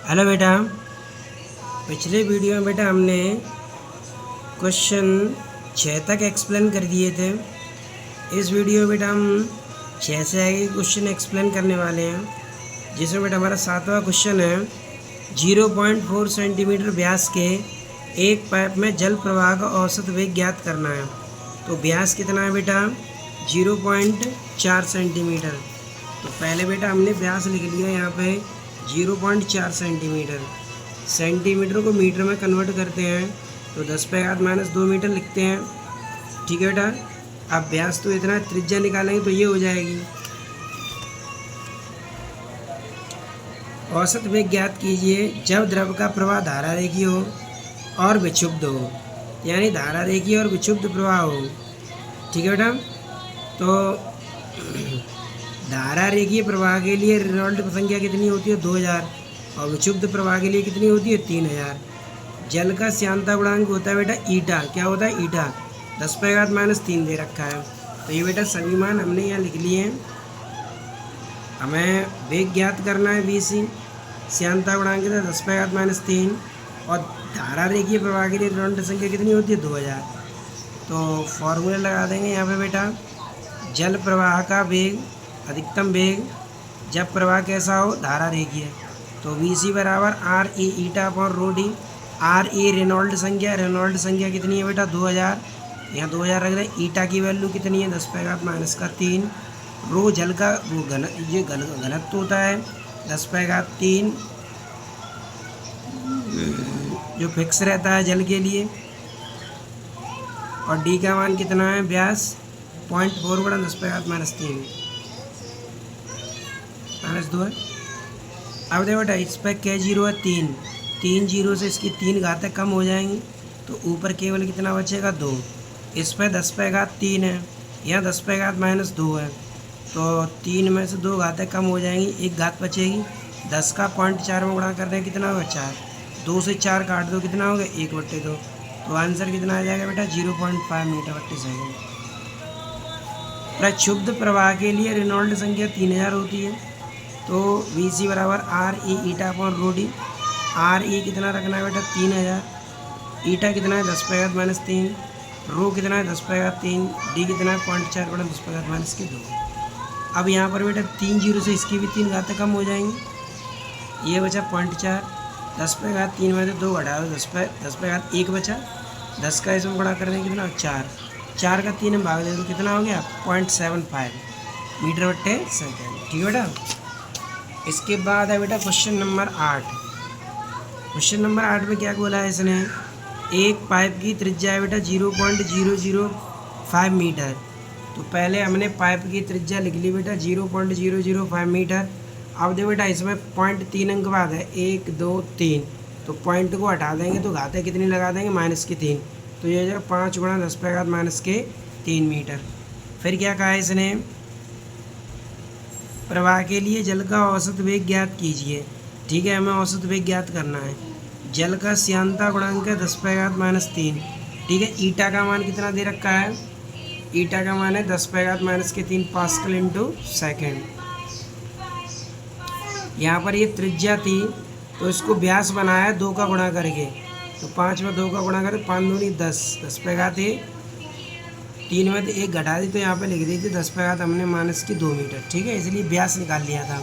Hello बेटा, पिछले video में बेटा हमने क्वेश्चन 6 तक एक्सप्लेन कर दिए थे। इस वीडियो में बेटा हम 6 से आगे क्वेश्चन एक्सप्लेन करने वाले हैं, जिसमें बेटा हमारा 7वां क्वेश्चन है 0.4 सेंटीमीटर व्यास के एक पाइप में जल प्रवाह का औसत वेग ज्ञात करना है। तो व्यास कितना है बेटा? 0.4 सेंटीमीटर। तो पहले बेटा हमने व्यास लिख लिया यहाँ पे 0.4 सेंटीमीटर। सेंटीमीटर को मीटर में कन्वर्ट करते हैं तो 10⁻² मीटर लिखते हैं। ठीक है बेटा। अब व्यास तो इतना, त्रिज्या निकालेंगे तो ये हो जाएगी। औसत वेग ज्ञात कीजिए जब द्रव का प्रवाह धारा रेखीय हो और विक्षुब्ध हो, यानी धारा रेखीय और विक्षुब्ध प्रवाह हो। ठीक है बेटा। तो धारा रेखीय प्रवाह के लिए रेनॉल्ड्स संख्या कितनी होती है? 2000। और विक्षुब्ध प्रवाह के लिए कितनी होती है? 3000। जल का श्यानता गुणांक होता है बेटा ईटा। क्या होता है? ईटा। 10⁻³ दे रखा है। तो ये बेटा सभी मान हमने यहाँ लिख लिए हैं। हमें वेग ज्ञात करना है VC, श्यानता गुणांक है 10⁻³ और धारा रेखीय प्रवाह के लिए रेनॉल्ड्स संख्या कितनी होती है? 2000। तो फॉर्मूला लगा देंगे यहाँ पे बेटा। जल प्रवाह का वेग, अधिकतम वेग जब प्रवाह कैसा हो? धारा रेखीय। तो VC बराबर RE eta upon rho D. RE Reynold संख्या कितनी है बेटा? 2000। यहाँ 2000 रख दें। ईटा की वैल्यू कितनी है? 10⁻³ रो जल का वो ये घनत्व होता है 10⁻³ जो फिक्स रहता है जल के लिए। और डी का मान कितना है? व्यास 0.4 बड़ा 10⁻³ -2 है। अब देखो बेटा इस पर क्या जीरो है? 3 जीरो से इसकी 3 घातें कम हो जाएंगी तो ऊपर केवल कितना बचेगा? 2। इस पर 10⁻³ है, यहाँ 10⁻−2 है। तो 3 में से 2 घातें कम हो जाएंगी, 1 घात बचेगी। 10 का 0.4 में गुणा कर दें कितना होगा? 4। 2 से 4 काट दो कितना होगा? 1/2। तो आंसर कितना आ जाएगा बेटा? 0.5 मीटर/सेकेंड। प्रक्षुब्ध प्रवाह के लिए रेनॉल्ड संख्या 3000 होती है। तो VC बराबर RE eta upon rho D. RE कितना रखना है बेटा? 3000। ईटा कितना है? 10⁻³ रो कितना है? 10⁻³ डी कितना है? 0.4 बड़ा 10⁻²। अब यहाँ पर बेटा 3 जीरो से इसकी भी 3 घातें कम हो जाएंगी। ये बचा 0.4। 10⁻³ में से 2 घटा दो, 10⁻1 बचा। 10 का इसमें गुणा करने कितना? 4। 4 का 3 में भाग दे तो कितना हो गया? 0.75 मीटर/सेकेंड। ठीक है बेटा। इसके बाद है बेटा क्वेश्चन नंबर 8। क्वेश्चन नंबर 8 में क्या बोला है इसने? एक पाइप की त्रिज्या है बेटा 0.005 मीटर। तो पहले हमने पाइप की त्रिज्या लिख ली बेटा 0.005 मीटर। अब देखो बेटा इसमें 0.3 अंक बाद है, 1 2 3। तो पॉइंट को हटा देंगे तो घातें कितनी लगा देंगे? -3। तो ये हो जाएगा 5 × 10⁻³ मीटर। फिर क्या कहा है इसने? प्रवाह के लिए जल का औसत वेग ज्ञात कीजिए। ठीक है, हमें औसत वेग ज्ञात करना है। जल का श्यानता गुणांक है 10⁻³ ठीक है। ईटा का मान कितना दे रखा है? ईटा का मान है 10⁻³ पास्कल इंटू सेकेंड। यहाँ पर ये त्रिज्या थी तो इसको व्यास बनाया 2 का गुणा करके। तो 5 में 2 का गुणा करें 5 दूनी 10, 10⁻3 में तो 1 घटा दी तो यहाँ पे लिख दी थी 10⁻, हमने -2 मीटर। ठीक है, इसलिए व्यास निकाल लिया था।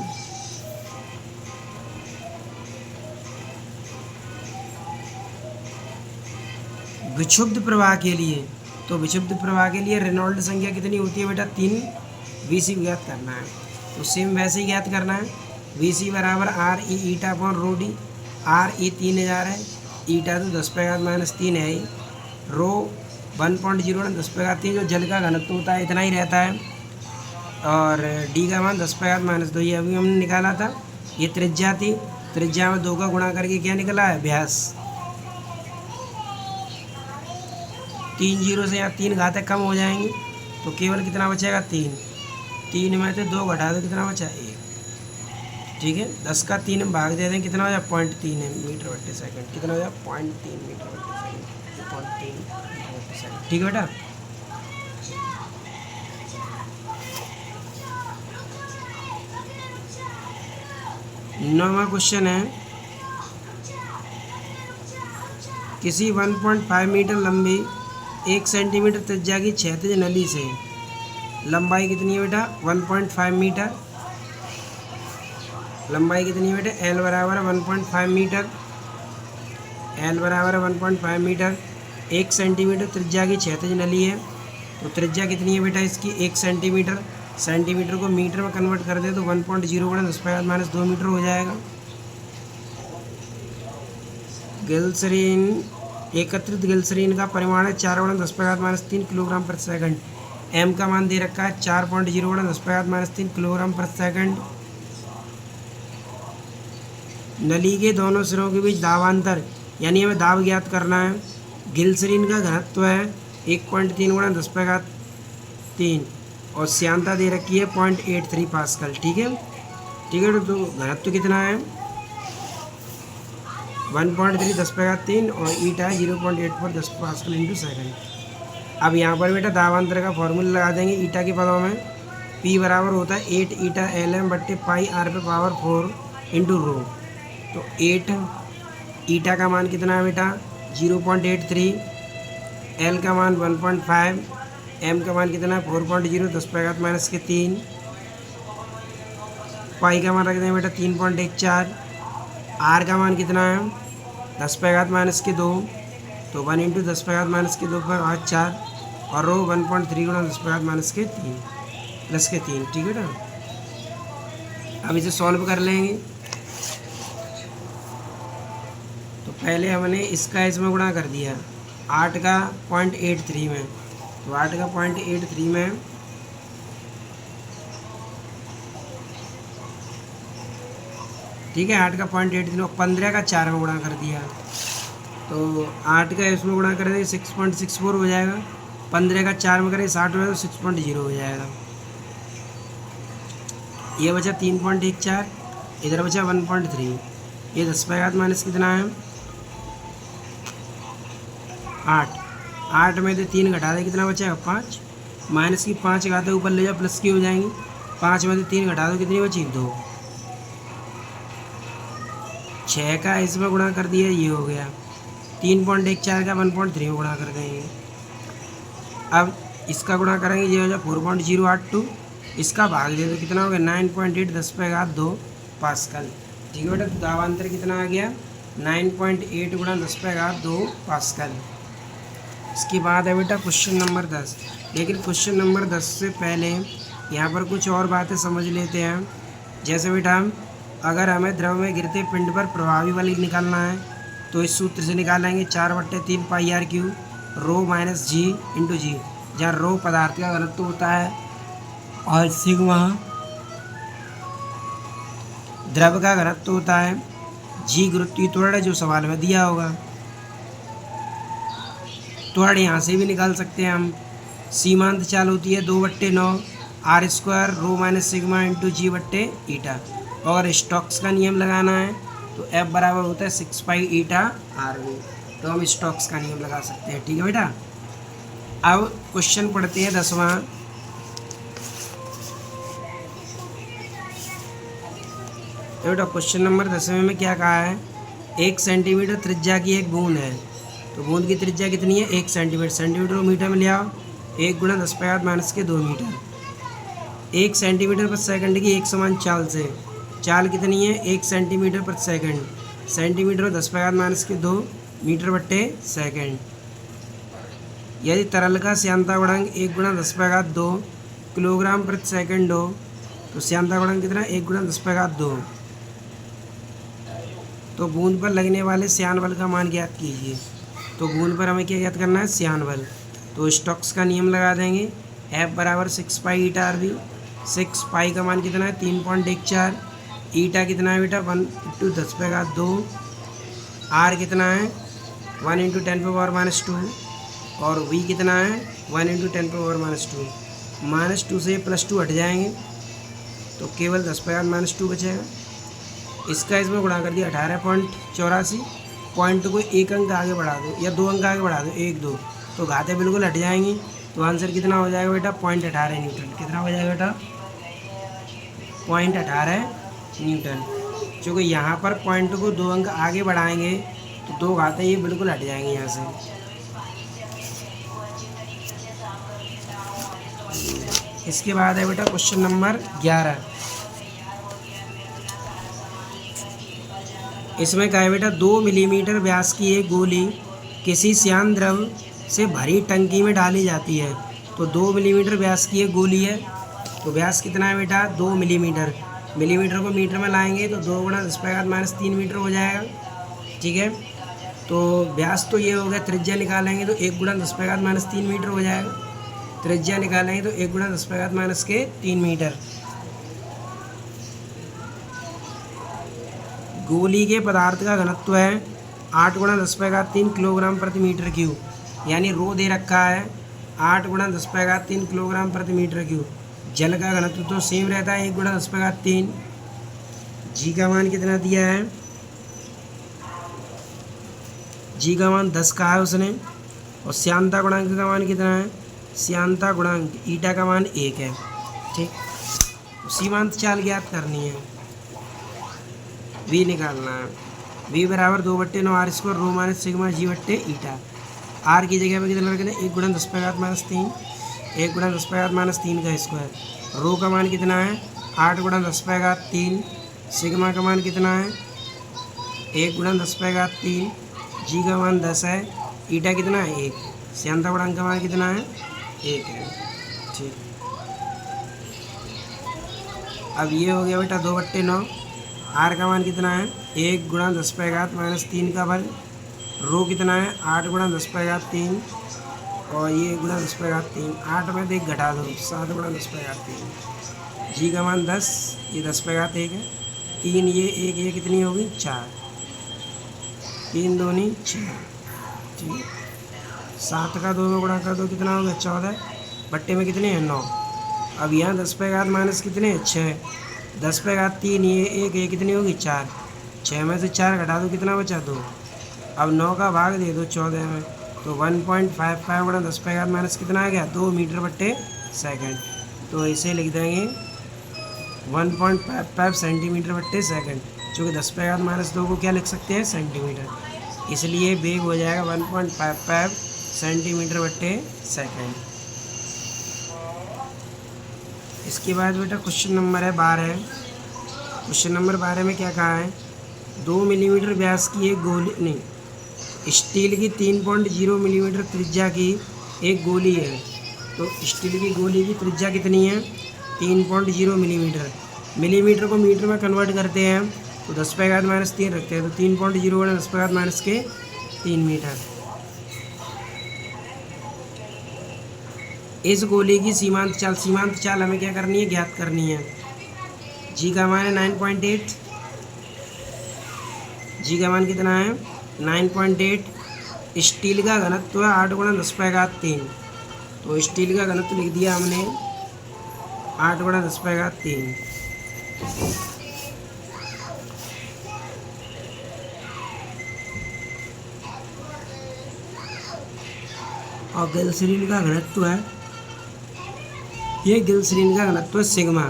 विक्षुब्ध प्रवाह के लिए, तो विक्षुब्ध प्रवाह के लिए रेनॉल्ड संख्या कितनी होती है बेटा? 3। VC ज्ञात करना है तो सेम वैसे ही ज्ञात करना है। VC बराबर RE eta upon rho D. RE 3000 है, ईटा तो 10⁻³ है ही। रो 1.0 10⁻³ जो जल का घनत्व होता है इतना ही रहता है। और डी का मान 10⁻−2 ये अभी हमने निकाला था। ये त्रिज्या थी, त्रिज्या में 2 का गुणा करके क्या निकला है? व्यास। 3 जीरो से यहाँ 3 घातें कम हो जाएंगी तो केवल कितना बचेगा? 3। 3 में से 2 घटा दो कितना बचा? 1। ठीक है, 10 का 3 हम भाग दे दें कितना हो जाए? 0.3 मीटर/सेकेंड। कितना हो जाए? 0.3 मीटर/सेकेंड। 0.3 मीटर/सेकेंड। ठीक है बेटा। नौवां क्वेश्चन है किसी 1.5 मीटर लंबी 1 सेंटीमीटर त्रिज्या की क्षैतिज नली से लंबाई कितनी है बेटा 1.5 मीटर, लंबाई कितनी है बेटा एल बराबर 1.5 मीटर, एल बराबर 1.5 मीटर, 1 सेंटीमीटर त्रिज्या की क्षैतिज नली है। तो त्रिज्या कितनी है बेटा इसकी 1 सेंटीमीटर, सेंटीमीटर को मीटर में कन्वर्ट कर दे तो 1.0 गुणा 10⁻² मीटर हो जाएगा। ग्लिसरीन एकत्रित ग्लिसरीन का परिमाण है 4 गुणा 10⁻³ किलोग्राम प्रति सेकंड। एम का मान दे रखा है 4.0 गुणा 10⁻³ किलोग्राम प्रति सेकंड। नली के दोनों सिरों के बीच दाबांतर यानी हमें दाब ज्ञात करना है। ग्लिसरीन का घनत्व है 1.3 गुणा 10⁻³ और श्यानता दे रखी है 0.83 पास्कल। ठीक है, ठीक है। तो घनत्व कितना है 1.3 10⁻³ और ईटा है 0.84 10 पास्कल इंटू सेकेंड। अब यहाँ पर बेटा दाबांतर का फॉर्मूला लगा देंगे ईटा के पदों में। P बराबर होता है 8 ईटा LM बट्टे पाई R पे पावर 4 इंटू रो। तो 8 ईटा का मान कितना है बेटा 0.83, L का मान 1.5, M का मान कितना है 4.0 10⁻³ पाई का मान रख देंगे बेटा 3.14, R का मान कितना है 10⁻², तो 1 इंटू 10⁻² पर 8 4 और रो 1.3 गुणा 10⁻³ प्लस के 3। ठीक है ना, अब इसे सॉल्व कर लेंगे। तो पहले हमने इसका इसमें गुणा कर दिया 8 का 0.83 में, तो 8 का 0.83 में ठीक है 8 का 0.83 और 15 का 4 में गुणा कर दिया, तो 8 का इसमें गुणा करेंगे 6.64 हो जाएगा, 15 का 4 में करें 60 हो तो 6.0 हो जाएगा। ये बचा 3.14, इधर बचा 1.3, ये 10⁻³ कितना है 8 में से 3 घटा दे कितना बचेगा 5, माइनस की 5 घाते ऊपर ले जाओ प्लस की हो जाएंगी, 5 में से 3 घटा दो कितनी बची 2, 6 का इसमें गुणा कर दिया ये हो गया, 3.14 का 1.3 में गुणा कर देंगे। अब इसका गुणा करेंगे ये हो जाए 4.082, इसका भाग दे तो कितना हो गया 9.8 10⁻² पास्कल। ठीक है बेटा, दाबांतर कितना आ गया 9.8 गुणा 10⁻² पास्कल। इसके बाद है बेटा क्वेश्चन नंबर 10, लेकिन क्वेश्चन नंबर 10 से पहले यहाँ पर कुछ और बातें समझ लेते हैं। जैसे बेटा अगर हमें द्रव में गिरते पिंड पर प्रभावी बल निकालना है तो इस सूत्र से निकालेंगे 4/3 pi r cube rho minus g into g, जहाँ रो पदार्थ का घनत्व होता है और सिग्मा द्रव का घनत्व होता है, जी गुरुत्वीय त्वरण जो सवाल में दिया होगा। त्वरण यहाँ से भी निकाल सकते हैं हम, सीमांत चाल होती है 2/9 r² rho minus sigma into जी बट्टे ईटा। और स्टोक्स का नियम लगाना है तो F बराबर होता है 6 पाई ईटा RV, तो हम स्टोक्स का नियम लगा सकते हैं। ठीक है बेटा, अब क्वेश्चन पढ़ते हैं 10वां। तो बेटा क्वेश्चन नंबर 10वें में क्या कहा है, 1 सेंटीमीटर त्रिज्या की एक बूंद है, तो बूंद की त्रिज्या कितनी है 1 सेंटीमीटर, सेंटीमीटर को मीटर में ले आओ, 1 गुणा 10⁻² मीटर। 1 सेंटीमीटर प्रति सेकंड की एक समान चाल से, चाल कितनी है 1 सेंटीमीटर प्रति सेकंड, सेंटीमीटर 10⁻² मीटर बट्टे सेकंड। यदि तरल का श्यानता गुणांक 1 गुणा 10⁻² किलोग्राम प्रति सेकंड हो तो श्यानता गुणांक कितना 1 गुणा 10⁻²। तो बूंद पर लगने वाले श्यान बल का मान ज्ञात कीजिए। तो बूंद पर हमें क्या ज्ञात करना है श्यान बल, तो स्टोक्स का नियम लगा देंगे, F बराबर 6 पाई ईटा RV। 6 पाई का मान कितना है 3.14, ईटा कितना है बेटा 1 इंटू 10⁻², R कितना है 1 इंटू 10⁻², और V कितना है 1 इंटू 10⁻²। -2 से +2 हट जाएंगे तो केवल 10⁻² बचेगा। इसका इसमें गुणा कर दिया 18.84, पॉइंट को 1 अंक आगे बढ़ा दो या 2 अंक आगे बढ़ा दो 1 2, तो घाते बिल्कुल हट जाएंगी, तो आंसर कितना हो जाएगा बेटा 0.18 न्यूटन। कितना हो जाएगा बेटा 0.18 न्यूटन। चूँकि यहाँ पर पॉइंट को 2 अंक आगे बढ़ाएंगे तो 2 घात है ये बिल्कुल हट जाएंगे यहाँ से। इसके बाद है बेटा क्वेश्चन नंबर 11। इसमें क्या है बेटा, 2 मिलीमीटर व्यास की एक गोली किसी श्यान द्रव से भरी टंकी में डाली जाती है। तो 2 मिलीमीटर व्यास की एक गोली है, तो व्यास कितना है बेटा 2 मिलीमीटर। मिलीमीटर को मीटर में लाएंगे तो 2 × 10⁻³ मीटर हो जाएगा। ठीक है, तो व्यास तो ये हो गया, त्रिज्या निकालेंगे तो 1 × 10⁻³ मीटर हो जाएगा। त्रिज्या निकालेंगे तो 1 × 10⁻³ मीटर। गोली के पदार्थ का घनत्व है 8 × 10⁻³ किलोग्राम प्रति मीटर क्यूब, यानी रो दे रखा है 8 × 10⁻³ किलोग्राम प्रति मीटर क्यूब। जल का घनत्व तो सेम रहता है 1 × 10⁻³। जी का मान कितना दिया है, जी का मान 10 का है उसने। और श्यानता गुणांक का मान कितना है, श्यानता गुणांक ईटा का मान 1 है। ठीक, सीमांत चाल ज्ञात करनी है, वी निकालना है। वी बराबर 2/9 r² रो माइनस सिग्मा जी बट्टे ईटा। आर की जगह पे कितना रखना है 1 × 10⁻³ 1 × 10⁻³ का स्क्वायर। रो का मान कितना है 8 × 10⁻³। सिग्मा का मान कितना है 1 × 10⁻³। जी का मान 10 है। ईटा कितना है 1। श्यानता गुणांक का मान कितना है 1 है। ठीक, अब ये हो गया बेटा 2/9। आर का मान कितना है 1 × 10⁻³ का वर्ग। रो कितना है 8 × 10⁻³ और ये 1 × 10⁻³। 8 में देख घटा दो 7 × 10⁻³। जी का मान 10, ये 10⁻1 है। 3 ये कितनी होगी 4। 3 दूनी 6। ठीक, 7 का 2 में गुणा कर दो कितना होगा 14। बट्टे में कितने हैं 9। अब यहाँ 10⁻³ कितने हैं 6। 10⁻³ ये 1 कितनी होगी 4। 6 में से 4 घटा दो कितना बचा 2। अब 9 का भाग दे दो 14 में, तो 1.55 × 10⁻³ कितना आ गया 2 मीटर बट्टे सेकंड। तो इसे लिख देंगे 1.55 सेंटीमीटर बट्टे सेकंड, चूँकि 10⁻² को क्या लिख सकते हैं सेंटीमीटर, इसलिए वेग हो जाएगा 1.55 सेंटीमीटर बट्टे सेकंड। इसके बाद बेटा क्वेश्चन नंबर है 12। क्वेश्चन नंबर 12 में क्या कहा है, 2 मिलीमीटर व्यास की एक गोली नहीं, स्टील की 3.0 मिलीमीटर त्रिज्या की एक गोली है। तो स्टील की गोली की त्रिज्या कितनी है 3.0 मिलीमीटर। मिलीमीटर को मीटर में कन्वर्ट करते हैं तो 10⁻³ रखते हैं, तो 3.0 × 10⁻³ मीटर। इस गोली की सीमांत चाल हमें क्या करनी है ज्ञात करनी है। जी का मान है 9.8। जी का मान कितना है 9.8। स्टील का घनत्व है 8 × 10⁻³ तो स्टील का घनत्व लिख दिया हमने 8 × 10⁻³ और ग्लिसरीन का घनत्व है, ये ग्लिसरीन का घनत्व सिग्मा।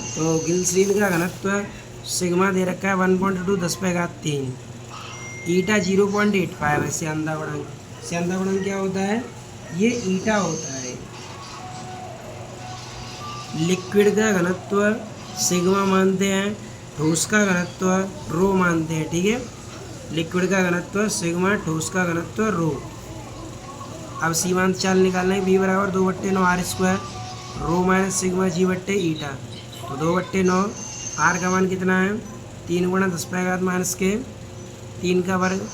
तो ग्लिसरीन का घनत्व सिग्मा दे रखा है 1.2 10⁻³ ईटा 0.85 है। श्यानता गुणांक क्या होता है, ये ईटा होता है। लिक्विड का घनत्व सिग्मा मानते हैं, ठोस का घनत्व रो मानते हैं। ठीक है, लिक्विड का घनत्व सिग्मा, ठोस का घनत्व रो। अब सीमांत चाल निकालना है, बी बराबर 2/9 r² रो माइनस सिग्मा जी बट्टे ईटा। तो 2/9 आर का मान कितना है 3 × 10⁻³ का वर्ग।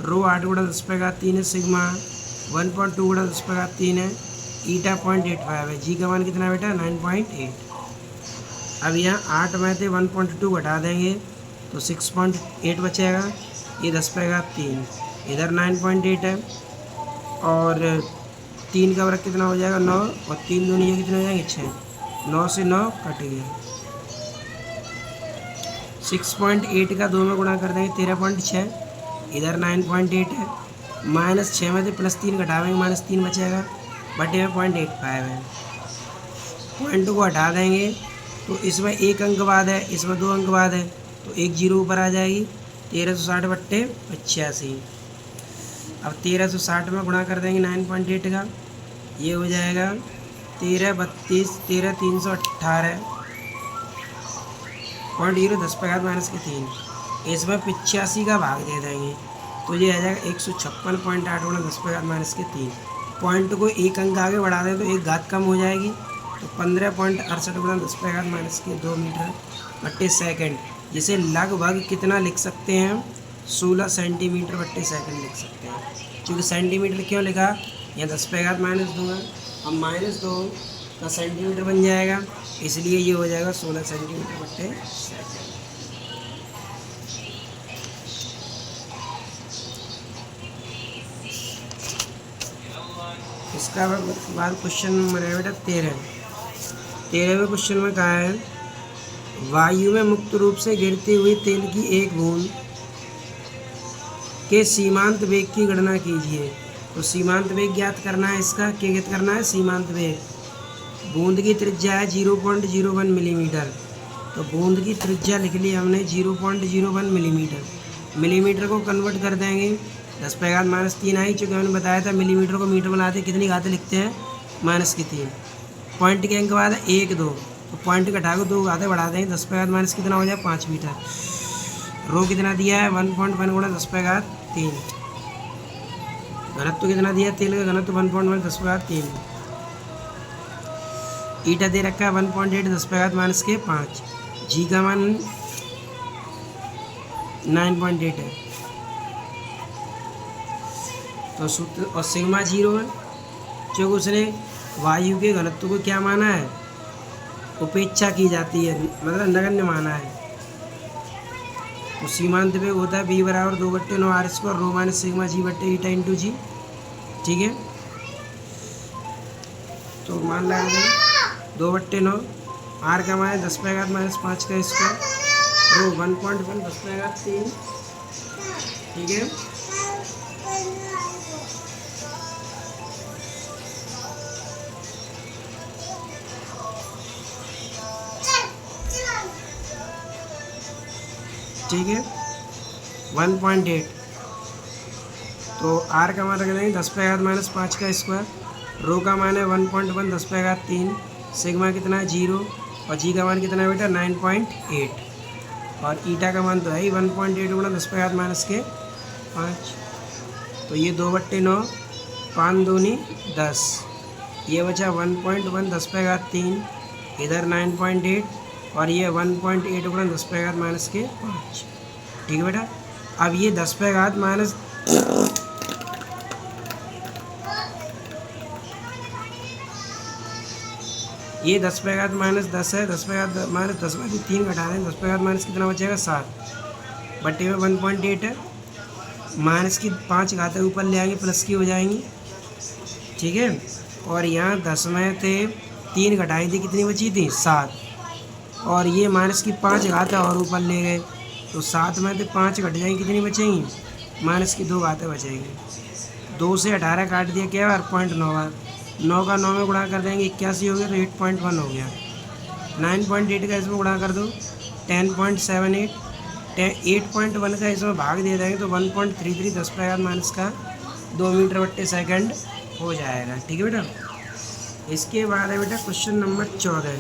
रो 8 × 10⁻³ है। सिग्मा 1.2 × 10⁻³ है। ईटा 0.85 है। जी का मान कितना है बेटा 9.8। अब यहाँ 8 में से 1.2 घटा देंगे तो 6.8 बचेगा। ये 10⁻³ इधर 9.8 है और 3 का वर्ग कितना हो जाएगा 9 और 3 दूनी ये कितने हो जाएंगे 6। 9 से 9 कट गया। 6.8 का 2 में गुणा कर देंगे 13.6। इधर 9.8 है। -6 में से +3 घटावेंगे -3 बचेगा। बटे में 0.85 है। पॉइंट को हटा देंगे तो इसमें 1 अंक बाद है, इसमें 2 अंक बाद है, तो 1 0 ऊपर आ जाएगी। 1360 बट्टे 85। अब 1360 में गुणा कर देंगे 9.8 का, ये हो जाएगा 1332 13,318.0 10⁻³ इसमें 85 का भाग दे देंगे तो ये आ जाएगा 156.8 × 10⁻³ पॉइंट को एक अंक आगे बढ़ा दें तो एक घात कम हो जाएगी तो 15.68 × 10⁻² मीटर बट्टे सेकंड, जिसे लगभग कितना लिख सकते हैं 16 सेंटीमीटर बट्टे सेकंड लिख सकते हैं। क्योंकि सेंटीमीटर क्यों लिखा, यहाँ 10⁻² है, अब -2 का सेंटीमीटर बन जाएगा, इसलिए ये हो जाएगा 16 सेंटीमीटर बट्टे सेकंड। इसका बाद क्वेश्चन नंबर है बेटा 13वें क्वेश्चन में कहा है वायु में मुक्त रूप से गिरती हुई तेल की एक बूंद के सीमांत वेग की गणना कीजिए। तो सीमांत वेग ज्ञात करना है, इसका क्या ज्ञात करना है, सीमांत वेग। बूंद की त्रिज्या है 0.01 मिलीमीटर, तो बूंद की त्रिज्या लिख ली हमने 0.01 मिलीमीटर। मिलीमीटर को कन्वर्ट कर देंगे 10⁻³ आई, चूँकि हमने बताया था मिलीमीटर को मीटर बनाते कितनी घातें लिखते हैं -3। पॉइंट के अंक बाद 1 2, तो पॉइंट घटा के 2 घातें बढ़ा देंगे 10⁻³ कितना हो जाए 5 मीटर। रो कितना दिया है 1.1 × 10⁻³ घनत्व कितना दिया है तेल का घनत्व 1.1 × 10⁻³ ईटा दे रखा है 1.8 10⁻⁵ जी का मान 9.8 है, तो सूत्र और सिग्मा 0 है, क्योंकि उसने वायु के घनत्व को क्या माना है, उपेक्षा की जाती है, मतलब नगण्य माना है। तो सीमांत वेग होता है B = 2/9 r² रो - सिग्मा g बट्टे ईटा इंटू जी, ठीक है। तो मान लगा दें 2/9 r का मान है 10⁻⁵ का स्क्वायर रो 1.1 10⁻³ ठीक है। ठीक है 1.8, तो r का मान रख देंगे 10⁻⁵ का स्क्वायर, रो का मान है 1.1 10⁻³ सिग्मा कितना है 0 और जी का मान कितना है बेटा 9.8 और ईटा का मान तो है ही 1.8 × 10⁻⁵ तो ये 2/9 5 दूनी 10, ये बचा 1.1 10⁻³ इधर 9.8 और ये 1.8 × 10⁻⁵ ठीक है बेटा। अब ये 10⁻⁻ ये 10⁻−10 है, 10⁻−10 में 3 घटा दें 10⁻- कितना बचेगा 7 बट्टे में 1.8 है, माइनस की 5 घातें ऊपर ले आएंगे प्लस की हो जाएंगी, ठीक है। और यहाँ 10 में थे 3 घटाई थी कितनी बची थी 7 और ये माइनस की 5 घातें और ऊपर ले गए तो 7 में थे 5 घट जाएंगी कितनी बचेंगी माइनस की 2 घातें बचेंगी। 2 से 18 काट दिया क्या बार 0.9 बार, 9 का 9 में गुणा कर देंगे 81 हो गया तो 8.1 हो गया। 9.8 का इसमें गुणा कर दो 10.78, 8.1 का इसमें भाग दे देंगे तो 1.33 10⁻⁻² मीटर बट्टे सेकंड हो जाएगा, ठीक है बेटा। इसके बाद है बेटा क्वेश्चन नंबर 14,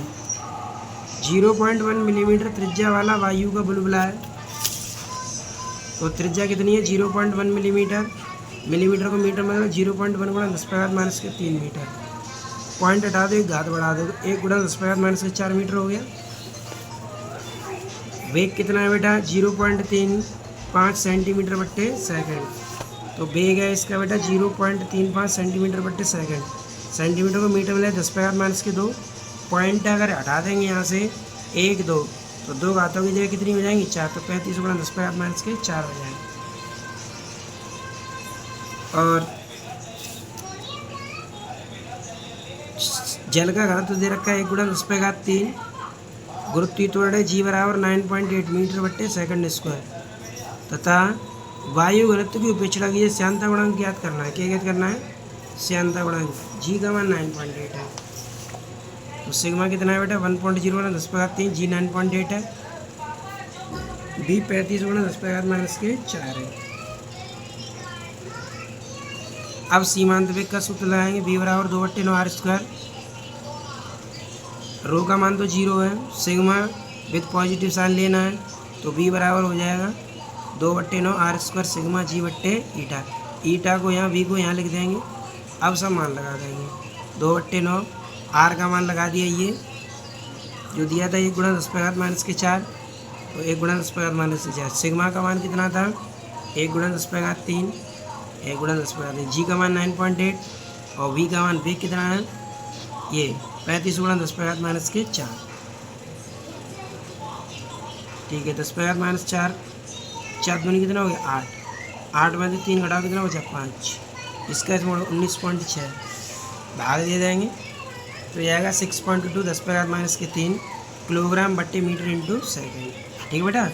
0.1 मिलीमीटर त्रिज्या वाला वायु का बुलबुला है। तो त्रिज्या कितनी है 0.1 मिलीमीटर, मिलीमीटर को मीटर में 0.1 × 10⁻³ मीटर। पॉइंट हटा दो, एक घात बढ़ा दो, 1 × 10⁻⁴ मीटर हो गया। वेग कितना है बेटा 0.35 सेंटीमीटर बट्टे सेकंड, तो वेग है इसका बेटा 0.35 सेंटीमीटर बट्टे सेकंड। सेंटीमीटर को मीटर में 10⁻⁻²। पॉइंट अगर हटा देंगे यहाँ से 1 2 तो 2 घातों की जगह कितनी हो जाएंगी 4, तो 35 × 10⁻⁴ हो जाएंगे। और जल का घनत्व दे रखा है 1 × 10⁻³ गुरुत्वाकर्षण है जी बराबर 9.8 मीटर बट्टे सेकंड स्क्वायर तथा वायु घनत्व की उपेक्षा की श्यानता गुणांक ज्ञात करना है। क्या ज्ञात करना है श्यानता गुणांक, जी का मान 9.8 है तो सिग्मा कितना है बेटा 1.0 × 10⁻³ जी 9.8 है बी 35 गुणा 10 पे आघात माइनस के 4 है। अब सीमांत वेग का सूत्र लगाएंगे, बी बराबर 2/9 आर स्क्वायर। रो का मान तो 0 है, सिग्मा विथ पॉजिटिव साइन लेना है, तो बी बराबर हो जाएगा 2/9 आर स्क्वायर सिग्मा जी बट्टे ईटा। ईटा को यहाँ, बी को यहाँ लिख देंगे। अब सब मान लगा देंगे, 2/9 आर का मान लगा दिया, ये जो दिया था 1 गुणा 10 पे आघात माइनस के 4, तो 1 गुणा 10 पे आघात माइनस के 4। सिग्मा का मान कितना था, 1 गुणा 10 पे आघात 3, 1 गुणा 10 पे आघात 3। जी का मान 9.8 और वी का मान वेग कितना है, ये 35 गुणा 10 पे आघात माइनस के 4। ठीक है, 10 पे आघात माइनस 4, 4 दूनी कितना हो गया 8, 8 में से 3 घटाओ कितना बचा 5, इसका इसमें 19.6 भाग दे देंगे, तो ये आएगा 6.2 10 पे आघात माइनस के 3 किलोग्राम बट्टे मीटर इंटू सेकेंड। ठीक है बेटा।